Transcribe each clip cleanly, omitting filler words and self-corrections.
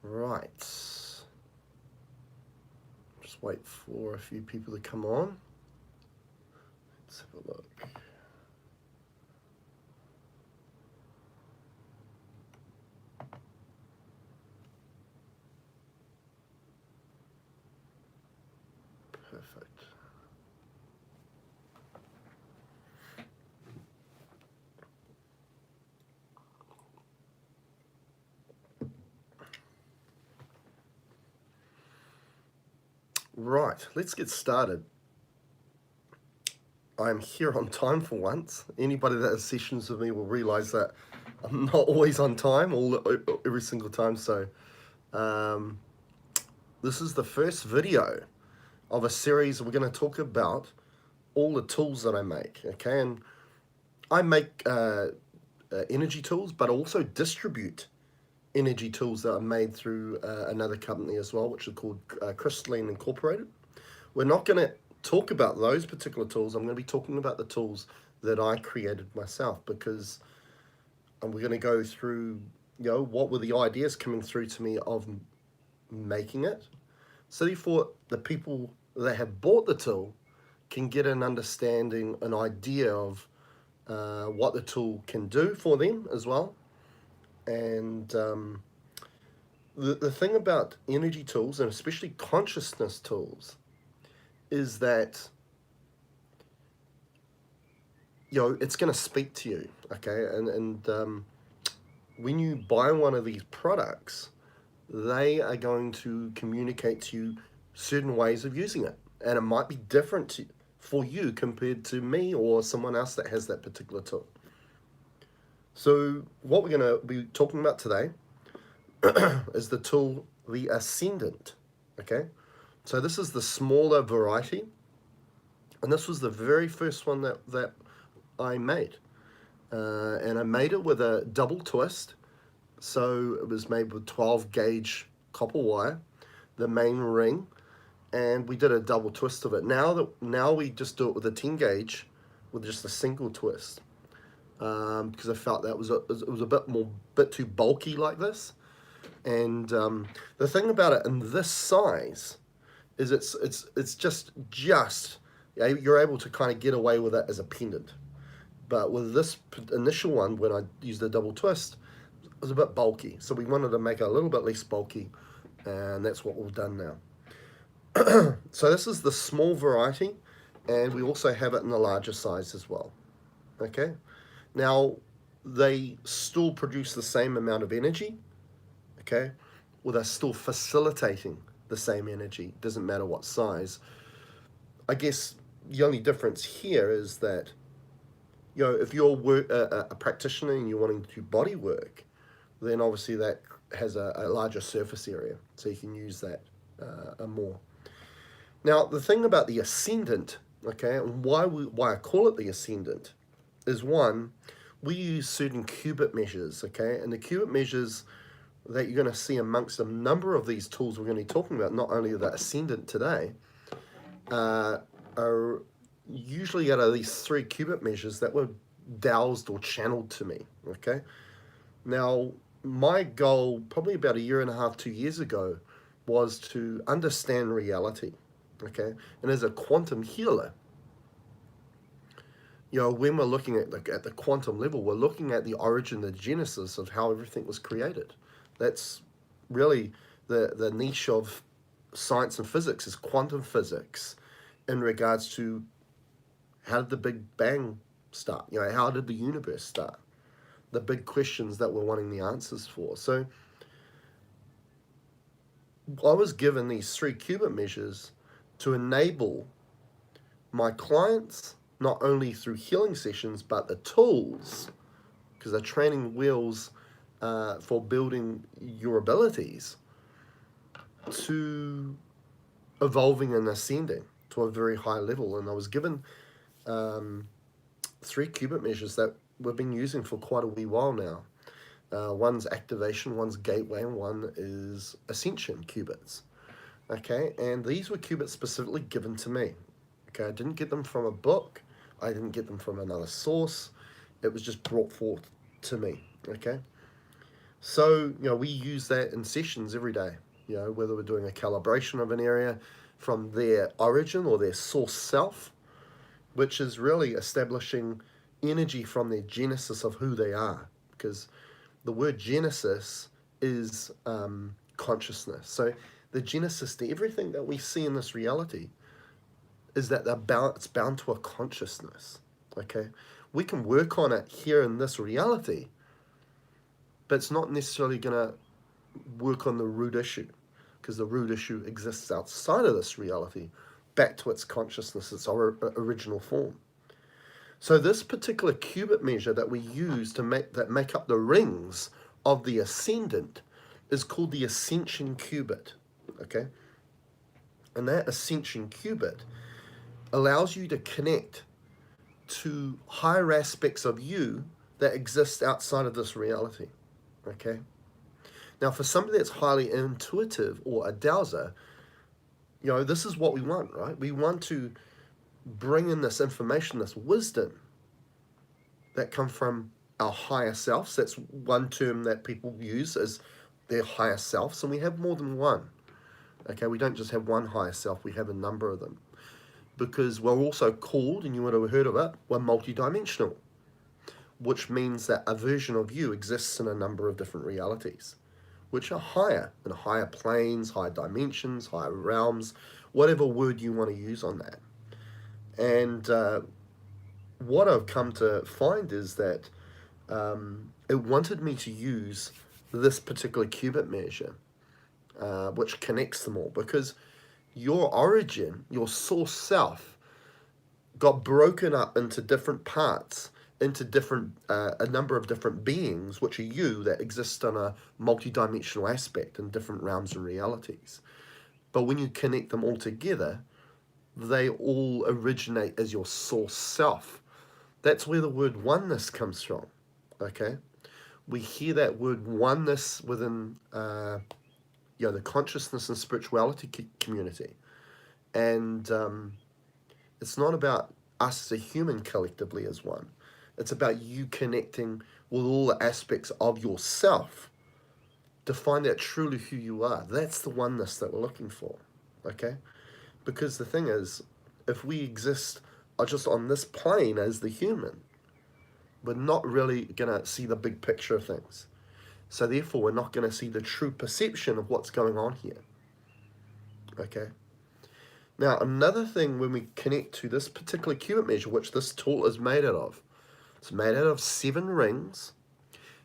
Right. Just wait for a few people to come on. Let's have a look. Perfect. Right, let's get started. I'm here on time for once. Anybody that has sessions with me will realize that I'm not always on time every single time. So um, this is the first video of a series. We're going to talk about all the tools that I make. Okay, and I make energy tools, but also distribute energy tools that are made through another company as well, which is called Crystalline Incorporated. We're not going to talk about those particular tools. I'm going to be talking about the tools that I created myself, because we're going to go through, what were the ideas coming through to me of making it. So therefore, the people that have bought the tool can get an understanding, an idea of what the tool can do for them as well. And the thing about energy tools, and especially consciousness tools, is that it's going to speak to you. Okay, and when you buy one of these products, they are going to communicate to you certain ways of using it, and it might be different for you compared to me or someone else that has that particular tool. So what we're going to be talking about today is the tool, the Ascendant. Okay, so this is the smaller variety, and this was the very first one that I made. And I made it with a double twist. So it was made with 12 gauge copper wire, the main ring, and we did a double twist of it. Now we just do it with a 10 gauge with just a single twist, because I felt that it was a bit too bulky like this. And the thing about it in this size is it's just you're able to kind of get away with it as a pendant. But with this initial one, when I used the double twist, it was a bit bulky. So we wanted to make it a little bit less bulky, and that's what we've done now. So this is the small variety, and we also have it in the larger size as well. Okay, now they still produce the same amount of energy. Okay, well, they're still facilitating the same energy. Doesn't matter what size. I guess the only difference here is that, if you're a practitioner and you're wanting to do body work, then obviously that has a larger surface area, so you can use that more. Now, the thing about the Ascendant, okay, and why I call it the Ascendant, is one, we use certain qubit measures, okay, and the qubit measures that you're going to see amongst a number of these tools we're going to be talking about, not only the Ascendant today, are usually out of these 3 qubit measures that were dowsed or channeled to me. Okay, now my goal probably about a year and a half, 2 years ago, was to understand reality. Okay, and as a quantum healer, when we're looking at the quantum level, we're looking at the origin, the genesis of how everything was created. That's really the niche of science and physics, is quantum physics, in regards to how did the Big Bang start? How did the universe start? The big questions that we're wanting the answers for. So I was given these 3 qubit measures to enable my clients, not only through healing sessions, but the tools, because they're training wheels for building your abilities, to evolving and ascending to a very high level. And I was given 3 qubit measures that we've been using for quite a wee while now. One's activation, one's gateway, and one is ascension qubits. Okay, and these were qubits specifically given to me. Okay, I didn't get them from a book. I didn't get them from another source. It was just brought forth to me. Okay, So, we use that in sessions every day, whether we're doing a calibration of an area from their origin or their source self, which is really establishing energy from their genesis of who they are. Because the word genesis is consciousness. So the genesis to everything that we see in this reality is that it's bound to a consciousness. Okay? We can work on it here in this reality, but it's not necessarily going to work on the root issue, because the root issue exists outside of this reality, back to its consciousness, its original form. So this particular qubit measure that we use to make up the rings of the ascendant is called the ascension qubit. Okay, and that ascension qubit allows you to connect to higher aspects of you that exist outside of this reality. Okay. Now, for somebody that's highly intuitive or a dowser, this is what we want, right? We want to bring in this information, this wisdom that come from our higher selves. That's one term that people use as their higher selves, and we have more than one. Okay, we don't just have one higher self, we have a number of them. Because we're also called, and you would have heard of it, we're multidimensional, which means that a version of you exists in a number of different realities, which are higher, in higher planes, higher dimensions, higher realms, whatever word you want to use on that. And what I've come to find is that it wanted me to use this particular qubit measure, which connects them all, because your origin, your source self, got broken up into different parts, into different a number of different beings, which are you, that exist on a multidimensional aspect in different realms and realities. But when you connect them all together, they all originate as your source self. That's where the word oneness comes from. Okay, we hear that word oneness within the consciousness and spirituality community, and it's not about us as a human collectively as one. It's about you connecting with all the aspects of yourself to find out truly who you are. That's the oneness that we're looking for, okay? Because the thing is, if we exist just on this plane as the human, we're not really going to see the big picture of things. So therefore, we're not going to see the true perception of what's going on here, okay? Now, another thing when we connect to this particular qubit measure, which this tool is made out of, it's made out of 7 rings,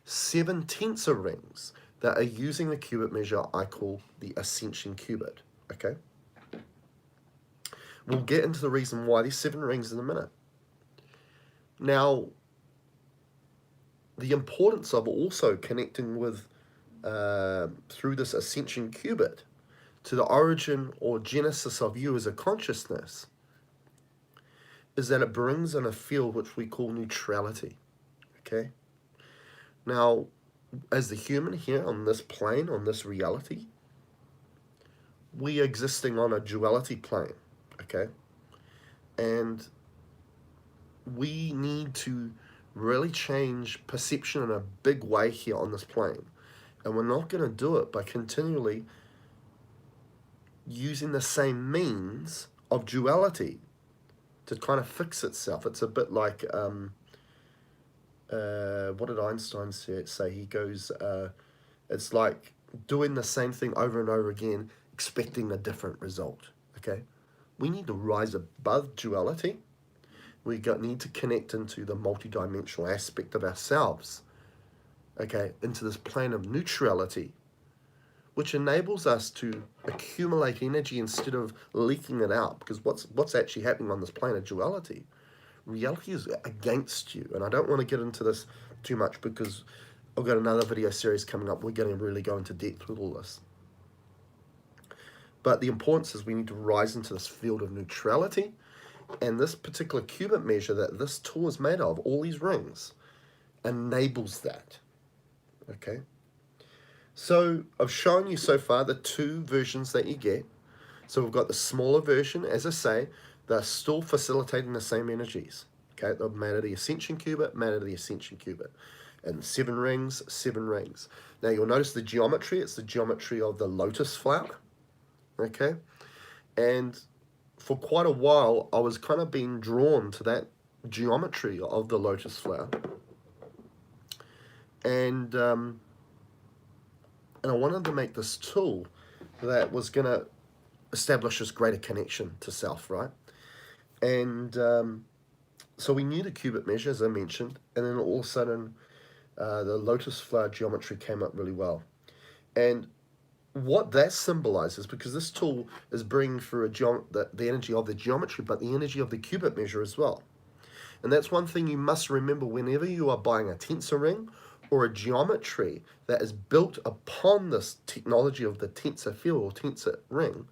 7 tensor rings that are using the qubit measure I call the ascension qubit, okay? We'll get into the reason why these 7 rings in a minute. Now, the importance of also connecting with, through this ascension qubit, to the origin or genesis of you as a consciousness, is that it brings in a field which we call neutrality, okay? Now, as the human here on this plane, on this reality, we are existing on a duality plane, okay? And we need to really change perception in a big way here on this plane. And we're not going to do it by continually using the same means of duality to kind of fix itself. It's a bit like, what did Einstein say? He goes, it's like doing the same thing over and over again, expecting a different result, okay? We need to rise above duality. We need to connect into the multidimensional aspect of ourselves, okay, into this plane of neutrality, which enables us to accumulate energy instead of leaking it out. Because what's actually happening on this plane of duality? Reality is against you. And I don't want to get into this too much because I've got another video series coming up. We're going to really go into depth with all this. But the importance is we need to rise into this field of neutrality. And this particular qubit measure that this tool is made of, all these rings, enables that. Okay? So I've shown you so far the 2 versions that you get. So we've got the smaller version, as I say, they're still facilitating the same energies. Okay, they're made of the ascension qubit, made of the ascension qubit. and 7 rings, 7 rings. Now you'll notice the geometry, it's the geometry of the lotus flower, okay? And for quite a while, I was kind of being drawn to that geometry of the lotus flower. And I wanted to make this tool that was going to establish this greater connection to self, right? And so we knew the qubit measure, as I mentioned, and then all of a sudden the lotus flower geometry came up really well. And what that symbolizes, because this tool is bringing through the energy of the geometry, but the energy of the qubit measure as well. And that's one thing you must remember whenever you are buying a tensor ring or a geometry that is built upon this technology of the tensor field or tensor ring,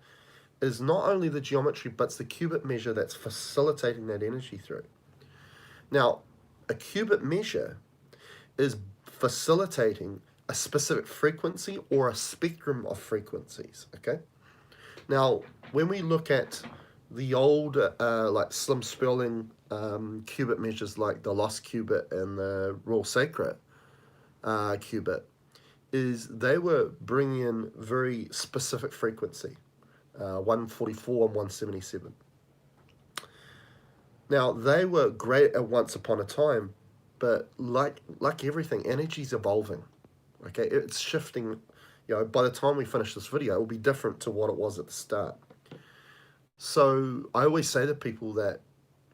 is not only the geometry, but it's the qubit measure that's facilitating that energy through. Now, a qubit measure is facilitating a specific frequency or a spectrum of frequencies, okay? Now, when we look at the old, like Slim Spelling qubit measures like the Lost qubit and the Royal Sacred qubit, is they were bringing in very specific frequency, 144 and 177. Now, they were great at once upon a time, but like everything, energy's evolving. Okay, it's shifting. You know, by the time we finish this video, it will be different to what it was at the start. So I always say to people that,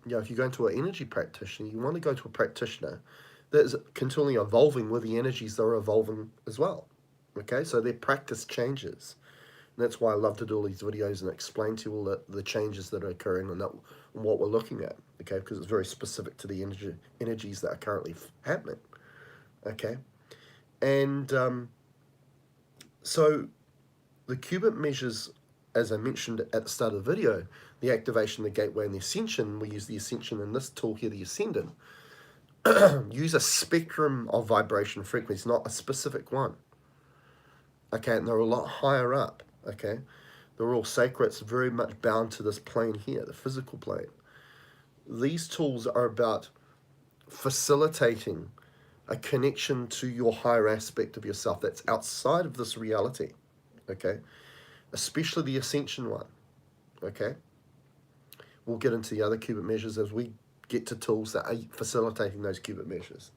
you know, if you go into an energy practitioner, you want to go to a practitioner that is continually evolving with the energies that are evolving as well. Okay, so their practice changes. And that's why I love to do all these videos and explain to you all the changes that are occurring and what we're looking at. Okay, because it's very specific to the energies that are currently happening. Okay. And so the qubit measures, as I mentioned at the start of the video, the activation, the gateway, and the ascension. We use the ascension in this tool here, the Ascendant. Use a spectrum of vibration frequencies, not a specific one. Okay, and they're a lot higher up. Okay, they're all sacred. It's very much bound to this plane here, the physical plane. These tools are about facilitating a connection to your higher aspect of yourself that's outside of this reality, okay? Especially the ascension one, okay? We'll get into the other qubit measures as we get to tools that are facilitating those qubit measures.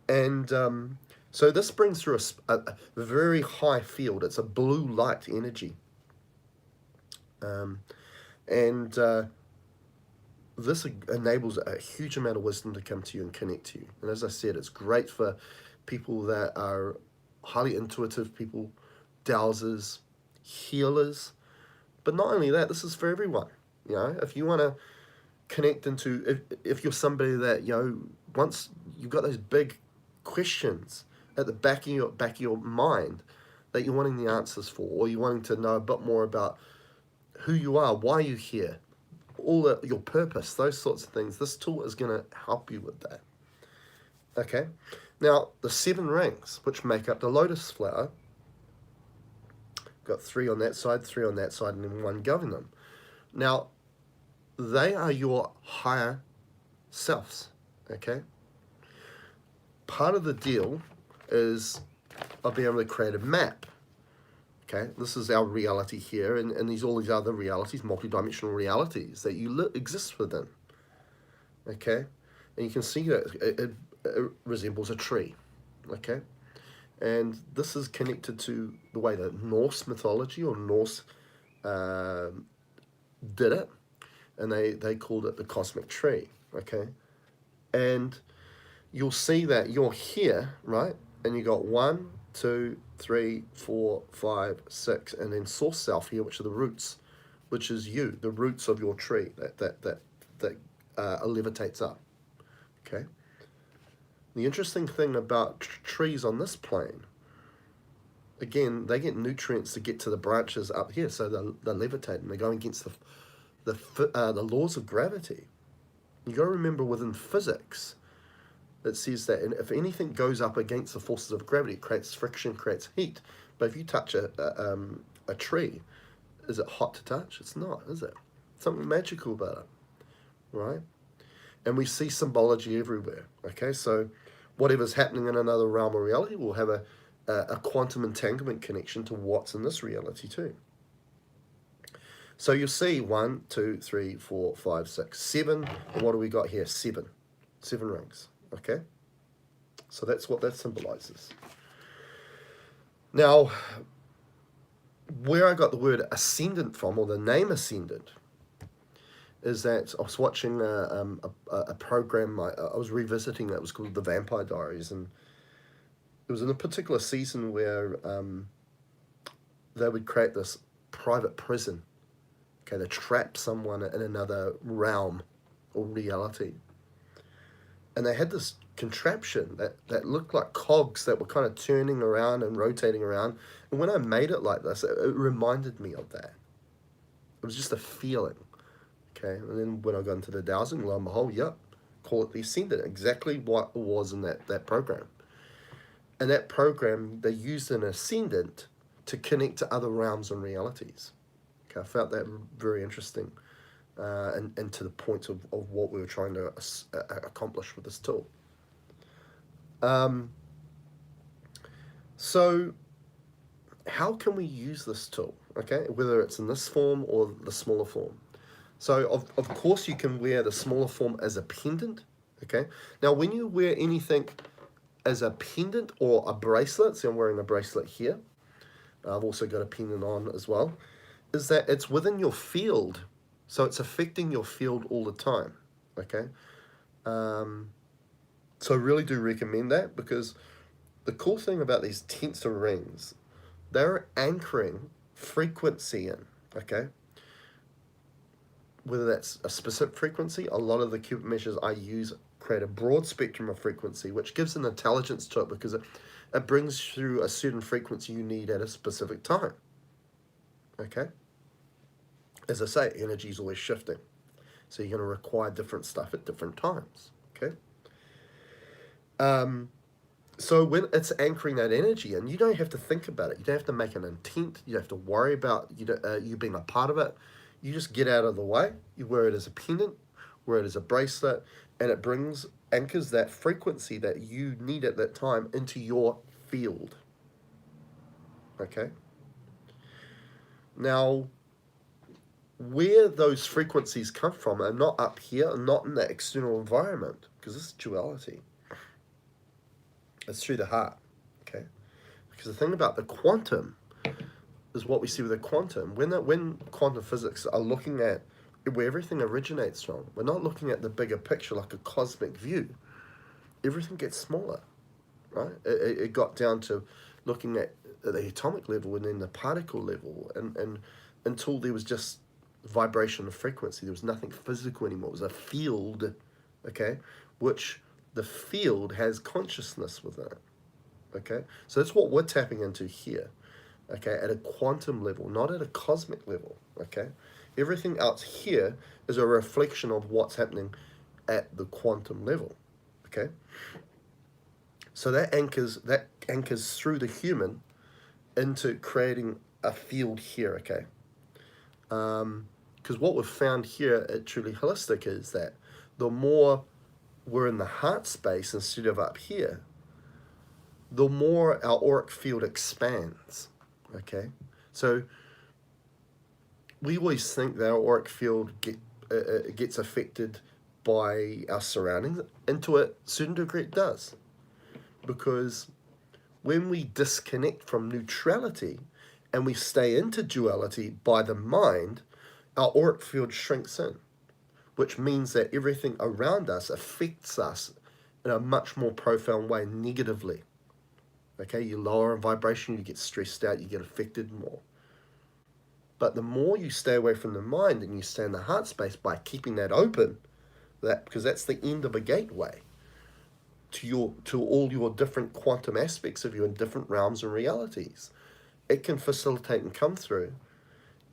And so this brings through a very high field. It's a blue light energy. This enables a huge amount of wisdom to come to you and connect to you. And as I said, it's great for people that are highly intuitive people, dowsers, healers. But not only that, this is for everyone. You know, if you want to connect into, if you're somebody that, you know, once you've got those big questions at the back of your mind that you're wanting the answers for, or you're wanting to know a bit more about who you are, why you're here, your purpose, those sorts of things, this tool is going to help you with that. Okay, now the 7 rings, which make up the lotus flower, got 3 on that side, 3 on that side, and then 1 governing them. Now, they are your higher selves. Okay, part of the deal is I'll be able to create a map. Okay, this is our reality here, and all these other realities, multidimensional realities that you exist within. Okay, and you can see that it resembles a tree. Okay, and this is connected to the way that Norse mythology or Norse did it, and they called it the cosmic tree. Okay, and you'll see that you're here, right, and you got 1, 2, 3, 4, 5, 6, and then source self here, which are the roots, which is you, the roots of your tree that levitates up. Okay. The interesting thing about trees on this plane, again, they get nutrients to get to the branches up here, so they're levitating. They're going against the laws of gravity. You got to remember, within physics, it says that if anything goes up against the forces of gravity, it creates friction, creates heat. But if you touch a tree, is it hot to touch? It's not, is it? Something magical about it, right? And we see symbology everywhere. Okay, so whatever's happening in another realm of reality will have a quantum entanglement connection to what's in this reality too. So you'll see 1, 2, 3, 4, 5, 6, 7. And what do we got here? 7. 7 rings. Okay? So that's what that symbolizes. Now, where I got the word ascendant from, or the name ascendant, is that I was watching a program, I was revisiting that, it was called The Vampire Diaries, and it was in a particular season where they would create this private prison, okay, to trap someone in another realm or reality. And they had this contraption that looked like cogs that were kind of turning around and rotating around. And when I made it like this, it reminded me of that. It was just a feeling. Okay, and then when I got into the dowsing, lo and behold, yep, call it the Ascendant, exactly what it was in that program. And that program, they used an Ascendant to connect to other realms and realities. Okay, I felt that very interesting, and to the point of what we were trying to accomplish with this tool. So how can we use this tool, okay, whether it's in this form or the smaller form? So of course you can wear the smaller form as a pendant, okay? Now when you wear anything as a pendant or a bracelet, see I'm wearing a bracelet here, I've also got a pendant on as well, is that it's within your field, so it's affecting your field all the time, okay? So I really do recommend that, because the cool thing about these tensor rings, they're anchoring frequency in, okay? Whether that's a specific frequency, a lot of the qubit measures I use create a broad spectrum of frequency, which gives an intelligence to it, because it brings through a certain frequency you need at a specific time, okay? As I say, energy is always shifting, so you're going to require different stuff at different times, okay? So when it's anchoring that energy in, you don't have to think about it. You don't have to make an intent. You don't have to worry about you being a part of it. You just get out of the way. You wear it as a pendant, wear it as a bracelet, and it anchors that frequency that you need at that time into your field. Okay? Now, where those frequencies come from are not up here and not in the external environment, because this is duality. It's through the heart, okay? Because the thing about the quantum is what we see with the quantum. When quantum physics are looking at where everything originates from, we're not looking at the bigger picture like a cosmic view. Everything gets smaller, right? It got down to looking at the atomic level and then the particle level, and until there was just vibration of frequency. There was nothing physical anymore. It was a field, okay, which the field has consciousness within it, okay? So that's what we're tapping into here, okay, at a quantum level, not at a cosmic level, okay? Everything else here is a reflection of what's happening at the quantum level, okay? So that anchors through the human into creating a field here, okay? Because what we've found here at Truly Holistic is that the more we're in the heart space instead of up here, the more our auric field expands, okay? So we always think that our auric field gets affected by our surroundings, and to a certain degree it does. Because when we disconnect from neutrality and we stay into duality by the mind, our auric field shrinks in, which means that everything around us affects us in a much more profound way negatively. Okay, you lower in vibration, you get stressed out, you get affected more. But the more you stay away from the mind and you stay in the heart space by keeping that open, because that's the end of a gateway to all your different quantum aspects of you in different realms and realities, it can facilitate and come through,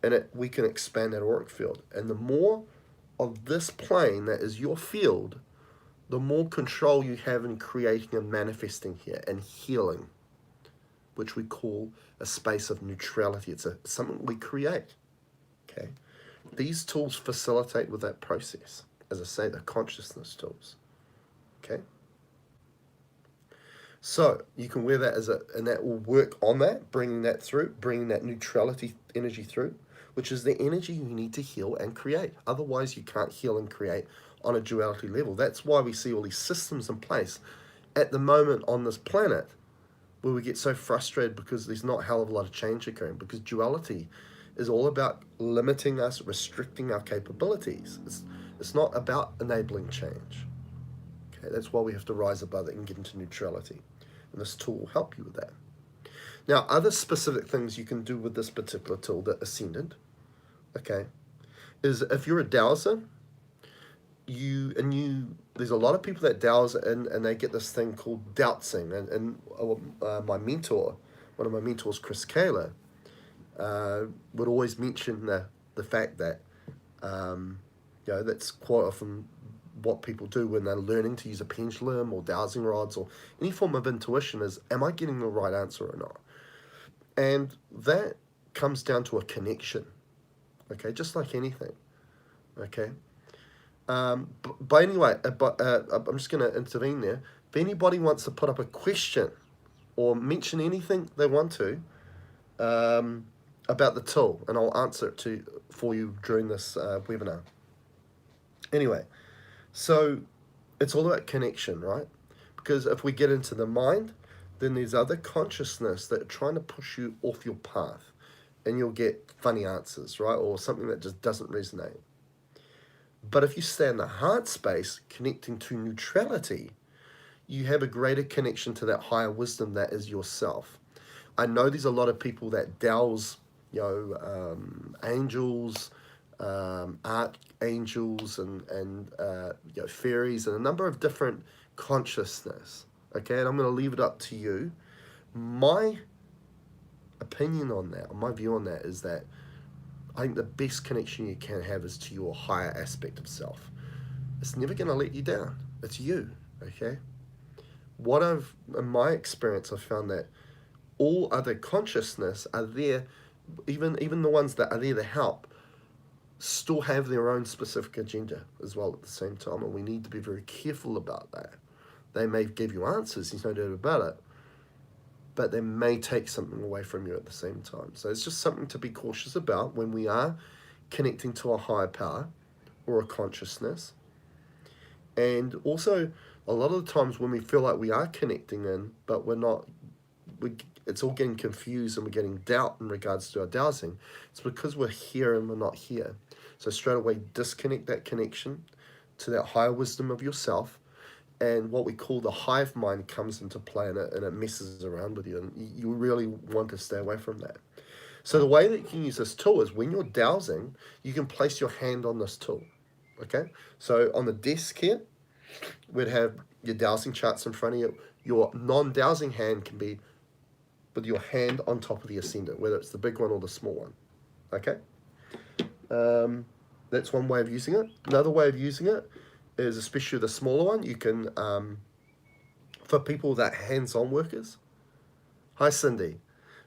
and we can expand that auric field. And the more of this plane that is your field, the more control you have in creating and manifesting here and healing, which we call a space of neutrality. It's something we create, okay? These tools facilitate with that process. As I say, the consciousness tools, okay? So you can wear that and that will work on that, bringing that through, bringing that neutrality energy through, which is the energy you need to heal and create. Otherwise, you can't heal and create on a duality level. That's why we see all these systems in place at the moment on this planet where we get so frustrated because there's not a hell of a lot of change occurring, because duality is all about limiting us, restricting our capabilities. It's not about enabling change. Okay, that's why we have to rise above it and get into neutrality. And this tool will help you with that. Now, other specific things you can do with this particular tool, the Ascendant, okay, is if you're a dowser, there's a lot of people that dowse and they get this thing called doubting. My mentor, one of my mentors, Chris Kaler, would always mention the fact that that's quite often what people do when they're learning to use a pendulum or dowsing rods or any form of intuition is, am I getting the right answer or not? And that comes down to a connection, okay, just like anything, okay? But anyway, I'm just going to intervene there. If anybody wants to put up a question or mention anything they want to about the tool, and I'll answer it for you during this webinar. Anyway, so it's all about connection, right? Because if we get into the mind, then there's other consciousness that are trying to push you off your path, and you'll get funny answers, right? Or something that just doesn't resonate. But if you stay in the heart space, connecting to neutrality, you have a greater connection to that higher wisdom that is yourself. I know there's a lot of people that dowse, angels, archangels, and fairies, and a number of different consciousness. Okay, and I'm going to leave it up to you. My opinion on that, or my view on that, is that I think the best connection you can have is to your higher aspect of self. It's never going to let you down. It's you, okay? In my experience, I've found that all other consciousness are there, even the ones that are there to help, still have their own specific agenda as well at the same time, and we need to be very careful about that. They may give you answers, there's no doubt about it, but they may take something away from you at the same time. So it's just something to be cautious about when we are connecting to a higher power or a consciousness. And also, a lot of the times when we feel like we are connecting in, but we're not, it's all getting confused and we're getting doubt in regards to our dowsing, it's because we're here and we're not here. So straight away, disconnect that connection to that higher wisdom of yourself, and what we call the hive mind comes into play, and it messes around with you, and you really want to stay away from that. So the way that you can use this tool is when you're dowsing, you can place your hand on this tool, okay? So on the desk here, we'd have your dowsing charts in front of you. Your non-dowsing hand can be with your hand on top of the Ascendant, whether it's the big one or the small one, okay? That's one way of using it. Another way of using it is, especially the smaller one, you can, for people that are hands-on workers. Hi, Cindy.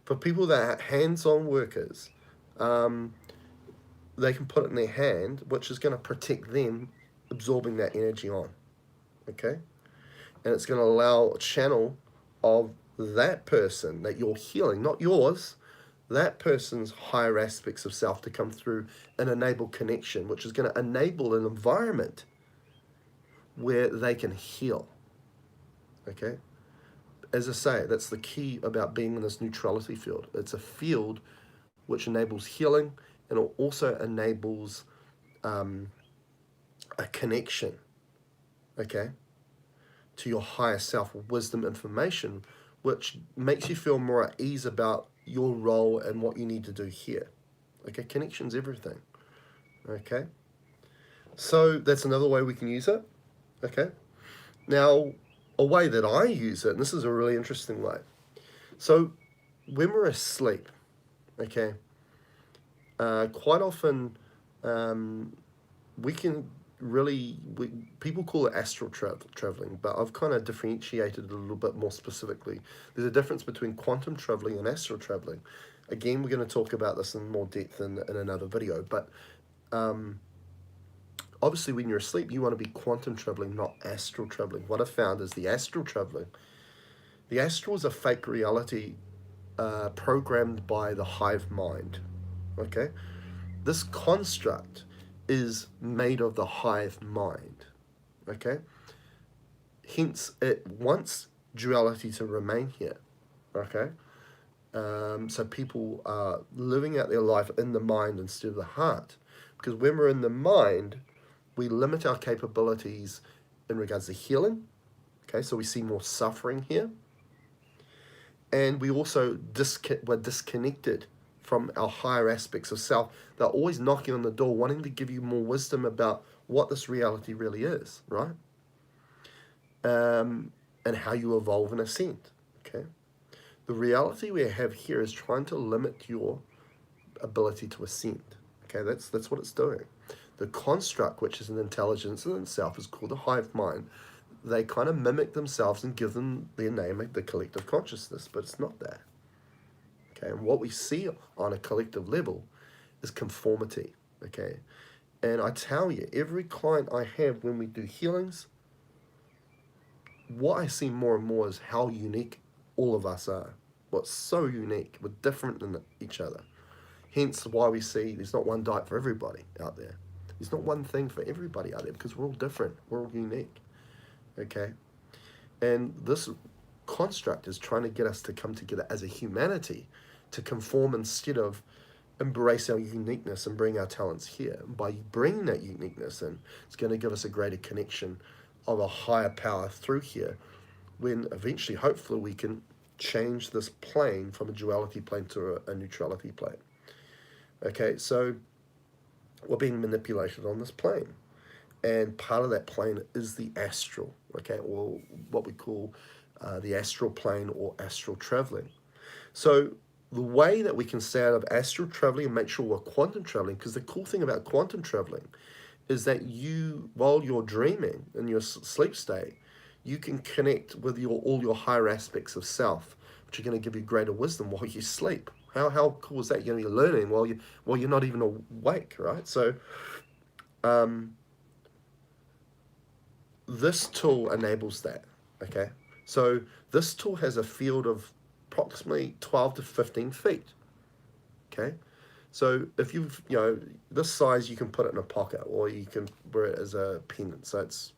For people that are hands-on workers, they can put it in their hand, which is going to protect them absorbing that energy on, okay? And it's going to allow a channel of that person that you're healing, not yours, that person's higher aspects of self to come through and enable connection, which is going to enable an environment where they can heal, okay? As I say, that's the key about being in this neutrality field. It's a field which enables healing, and it also enables a connection, okay, to your higher self, wisdom, information, which makes you feel more at ease about your role and what you need to do here. Okay, connection's everything, okay? So that's another way we can use it. Okay, now a way that I use it, and this is a really interesting way. So when we're asleep, okay, quite often we can people call it astral traveling, but I've kind of differentiated it a little bit more specifically. There's a difference between quantum traveling and astral traveling. Again, we're going to talk about this in more depth in another video, but obviously, when you're asleep, you want to be quantum traveling, not astral traveling. What I've found is the astral traveling The astral is a fake reality programmed by the hive mind. Okay? This construct is made of the hive mind. Okay? Hence, it wants duality to remain here. Okay? So people are living out their life in the mind instead of the heart. Because when we're in the mind, we limit our capabilities in regards to healing. Okay, so we see more suffering here. And we also we're disconnected from our higher aspects of self. They're always knocking on the door, wanting to give you more wisdom about what this reality really is, right? And how you evolve and ascend. Okay, the reality we have here is trying to limit your ability to ascend. Okay, that's what it's doing. The construct, which is an intelligence in itself, is called the hive mind. They kind of mimic themselves and give them their name, the collective consciousness, but it's not that. Okay, and what we see on a collective level is conformity. Okay, and I tell you, every client I have when we do healings, what I see more and more is how unique all of us are. What's so unique, we're different than each other. Hence why we see there's not one diet for everybody out there. There's not one thing for everybody out there because we're all different. We're all unique. Okay? And this construct is trying to get us to come together as a humanity to conform instead of embrace our uniqueness and bring our talents here. And by bringing that uniqueness in, it's going to give us a greater connection of a higher power through here when eventually, hopefully, we can change this plane from a duality plane to a neutrality plane. Okay, so we're being manipulated on this plane. And part of that plane is the astral, okay, or what we call the astral plane or astral traveling. So the way that we can stay out of astral traveling and make sure we're quantum traveling, because the cool thing about quantum traveling is that you, while you're dreaming in your sleep state, you can connect with all your higher aspects of self, which are going to give you greater wisdom while you sleep. How cool is that? You're going to be learning while you're not even awake, right? So this tool enables that. Okay, so this tool has a field of approximately 12 to 15 feet. Okay, so if you this size, you can put it in a pocket or you can wear it as a pendant. So it's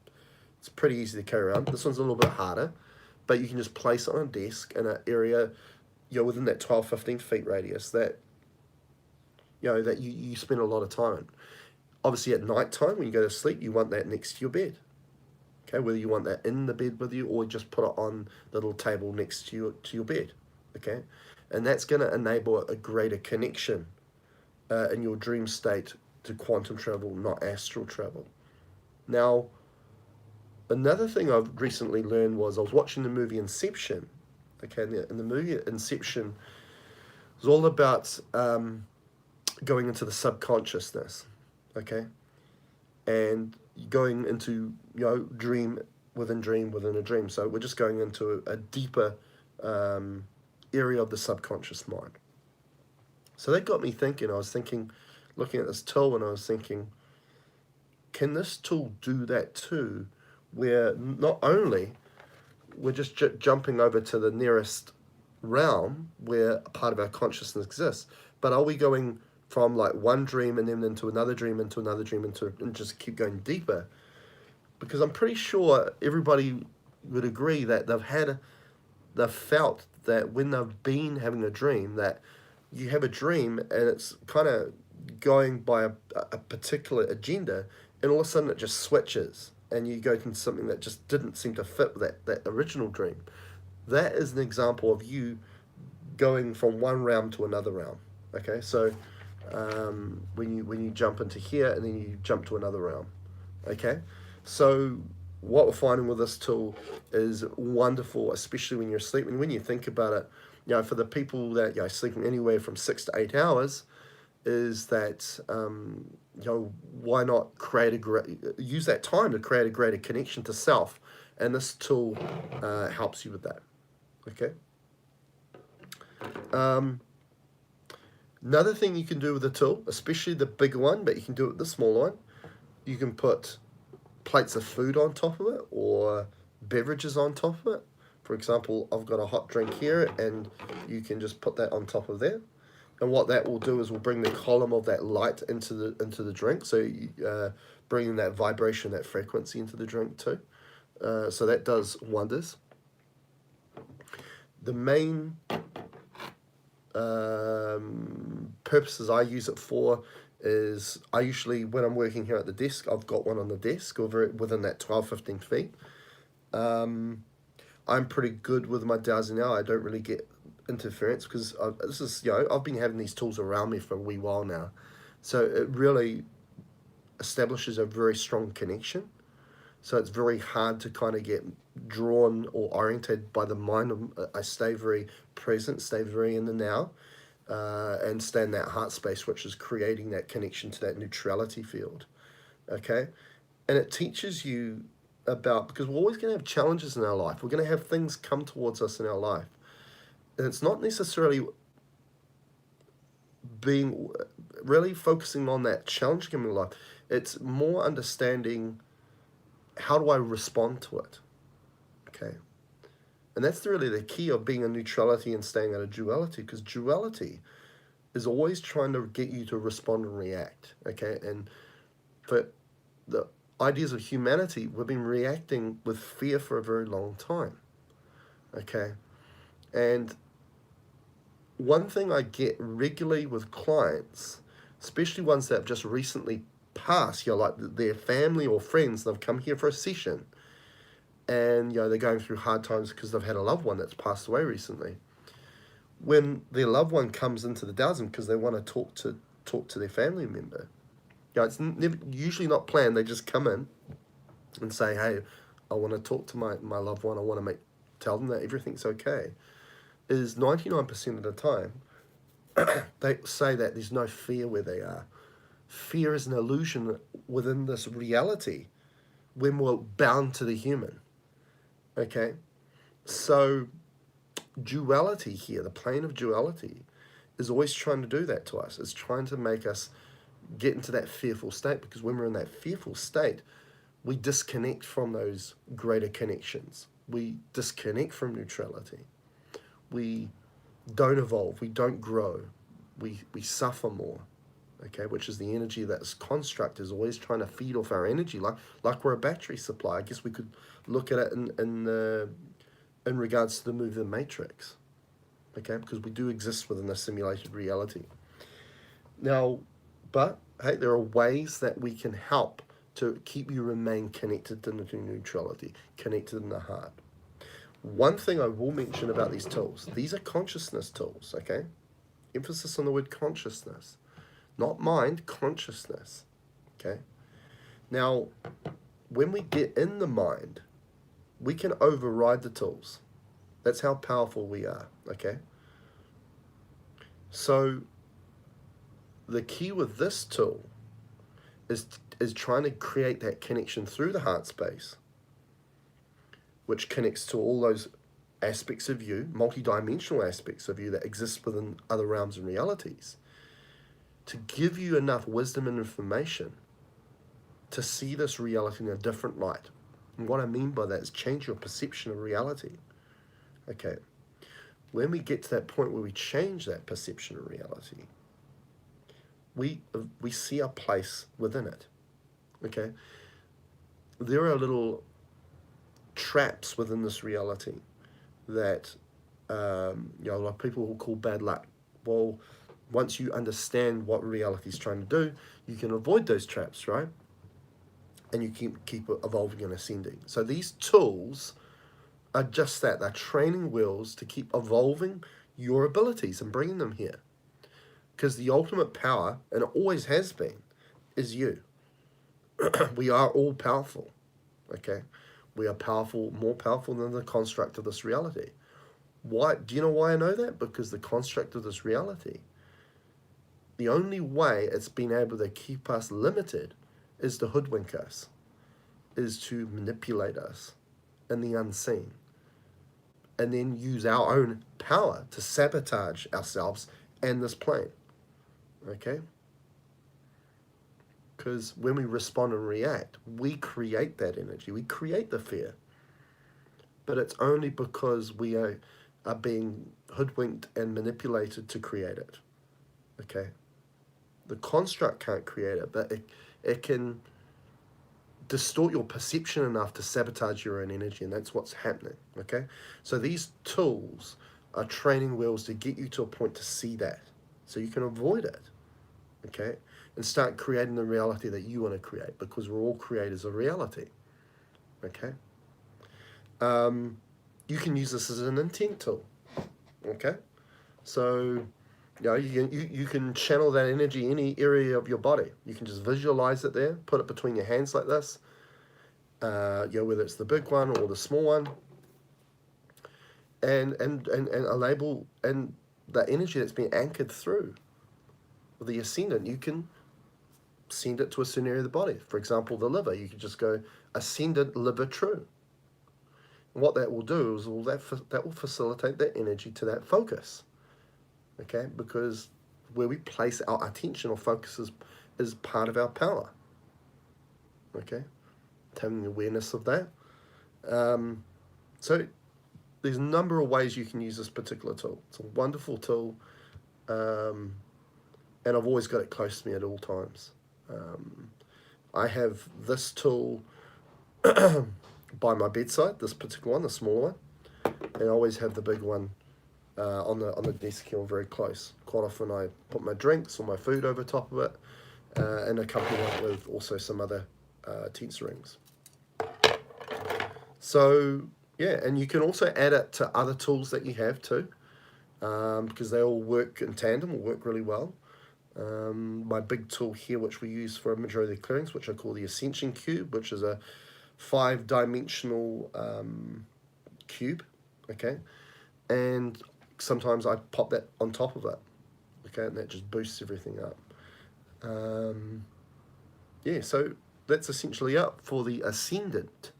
pretty easy to carry around. This one's a little bit harder, but you can just place it on a desk in an area, within that 12, 15 feet radius that, that you spend a lot of time in. Obviously at night time when you go to sleep, you want that next to your bed. Okay, whether you want that in the bed with you or just put it on the little table next to your bed. Okay, and that's going to enable a greater connection in your dream state to quantum travel, not astral travel. Now, another thing I've recently learned was I was watching the movie Inception. Okay, and the movie Inception was all about going into the subconsciousness. Okay, and going into dream within a dream. So we're just going into a deeper area of the subconscious mind. So that got me thinking. I was thinking, looking at this tool, and I was thinking, can this tool do that too, where not only we're just jumping over to the nearest realm where a part of our consciousness exists, but are we going from like one dream and then into another dream, into another dream, and just keep going deeper? Because I'm pretty sure everybody would agree that they've felt that when they've been having a dream, that you have a dream and it's kind of going by a particular agenda, and all of a sudden it just switches and you go into something that just didn't seem to fit with that original dream. That is an example of you going from one realm to another realm. Okay, so when you jump into here and then you jump to another realm. Okay, so what we're finding with this tool is wonderful, especially when you're sleeping. When you think about it, for the people that sleeping anywhere from 6 to 8 hours, is that why not use that time to create a greater connection to self, and this tool helps you with that. Okay. Another thing you can do with the tool, especially the bigger one, but you can do it with the small one, you can put plates of food on top of it or beverages on top of it, For example, I've got a hot drink here, and you can just put that on top of there. And what that will do is will bring the column of that light into the drink, so bringing that vibration, that frequency into the drink too. So that does wonders. The main purposes I use it for is I usually, when I'm working here at the desk, I've got one on the desk over within that 12-15 feet. I'm pretty good with my dowsing now. I don't really get interference because this is, I've been having these tools around me for a wee while now, so it really establishes a very strong connection. So it's very hard to kind of get drawn or oriented by the mind. I stay very present, stay very in the now, and stay in that heart space, which is creating that connection to that neutrality field. Okay, and it teaches you about, because we're always going to have challenges in our life. We're going to have things come towards us in our life. And it's not necessarily being really focusing on that challenge in life. It's more understanding, how do I respond to it? Okay. And that's really the key of being a neutrality and staying at a duality, because duality is always trying to get you to respond and react. Okay. And for the ideas of humanity, we've been reacting with fear for a very long time. Okay. And one thing I get regularly with clients, especially ones that have just recently passed, like their family or friends, they've come here for a session, and they're going through hard times because they've had a loved one that's passed away recently. When their loved one comes into the dowsing because they want to talk to their family member, it's usually not planned. They just come in and say, hey, I want to talk to my loved one. I want to tell them that everything's okay. Is 99% of the time, they say that there's no fear where they are. Fear is an illusion within this reality when we're bound to the human. Okay? So duality here, the plane of duality, is always trying to do that to us. It's trying to make us get into that fearful state, because when we're in that fearful state, we disconnect from those greater connections. We disconnect from neutrality. We don't evolve, we don't grow, we suffer more, okay, which is the energy that this construct is always trying to feed off our energy, like we're a battery supply. I guess we could look at it in regards to the movie The Matrix, okay, because we do exist within a simulated reality. Now, but, hey, there are ways that we can help to keep you remain connected to neutrality, connected in the heart. One thing I will mention about these tools, these are consciousness tools, okay? Emphasis on the word consciousness. Not mind, consciousness, okay? Now, when we get in the mind, we can override the tools. That's how powerful we are, okay? So, the key with this tool is trying to create that connection through the heart space, which connects to all those aspects of you, multidimensional aspects of you that exist within other realms and realities, to give you enough wisdom and information to see this reality in a different light. And what I mean by that is change your perception of reality. Okay, when we get to that point where we change that perception of reality, we see our place within it. Okay, there are little traps within this reality that like people will call bad luck. Well, once you understand what reality is trying to do, you can avoid those traps, right? And you keep evolving and ascending. So these tools are just that. They're training wheels to keep evolving your abilities and bringing them here. Because the ultimate power, and it always has been, is you. We are all powerful, okay? We are powerful, more powerful than the construct of this reality. Why? Do you know why I know that? Because the construct of this reality, the only way it's been able to keep us limited is to hoodwink us, is to manipulate us in the unseen, and then use our own power to sabotage ourselves and this plane, okay? Because when we respond and react, we create that energy. We create the fear. but it's only because we are being hoodwinked and manipulated to create it. Okay? The construct can't create it, but it can distort your perception enough to sabotage your own energy, and that's what's happening. Okay? So these tools are training wheels to get you to a point to see that, so you can avoid it. Okay? And start creating the reality that you want to create, because we're all creators of reality. Okay? You can use this as an intent tool. Okay? So, you can channel that energy any area of your body. You can just visualize it there, put it between your hands like this, whether it's the big one or the small one, and a label, and the energy that's been anchored through the Ascendant, you can send it to a certain area of the body. For example, the liver, you could just go Ascendant liver true. And what that will do is that will facilitate that energy to that focus. Okay, because where we place our attention or focus is part of our power. Okay, having the awareness of that. So there's a number of ways you can use this particular tool. It's a wonderful tool, and I've always got it close to me at all times. I have this tool by my bedside, this particular one, the smaller one, and I always have the big one on the desk here, very close. Quite often I put my drinks or my food over top of it, and accompany it with also some other tensor rings. So yeah, and you can also add it to other tools that you have too, because they all work in tandem, will work really well. My big tool here, which we use for a majority of the clearings, which I call the Ascension Cube, which is a 5-dimensional cube, okay? And sometimes I pop that on top of it, okay? And that just boosts everything up. Yeah, so that's essentially it for the Ascendant.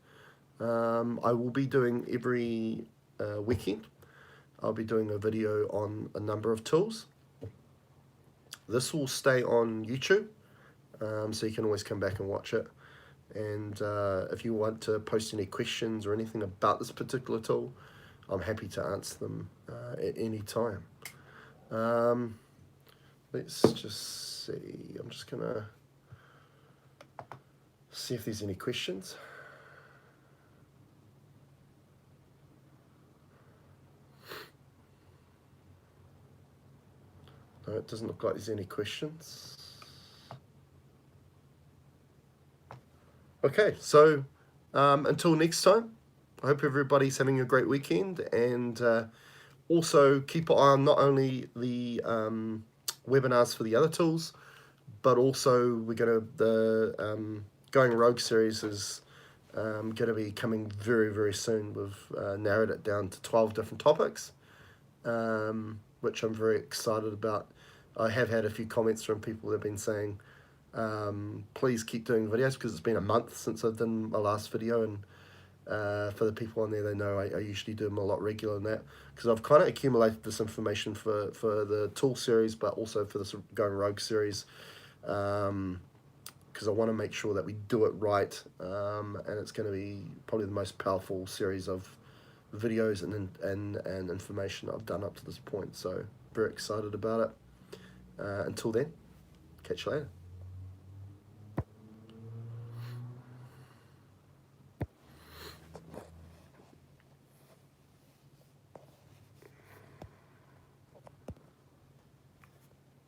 I will be doing every weekend, I'll be doing a video on a number of tools. This will stay on YouTube, so you can always come back and watch it. And if you want to post any questions or anything about this particular tool, I'm happy to answer them at any time. Let's just see. I'm just going to see if there's any questions. No, it doesn't look like there's any questions. Okay, so until next time, I hope everybody's having a great weekend, and also keep an eye on not only the webinars for the other tools, but also the Going Rogue series is going to be coming very, very soon. We've narrowed it down to 12 different topics, which I'm very excited about. I have had a few comments from people that have been saying, please keep doing videos, because it's been a month since I've done my last video, and for the people on there, they know I usually do them a lot regular than that, because I've kind of accumulated this information for the tool series, but also for this Going Rogue series, because I want to make sure that we do it right, and it's going to be probably the most powerful series of videos and information I've done up to this point. So very excited about it. Until then, catch you later.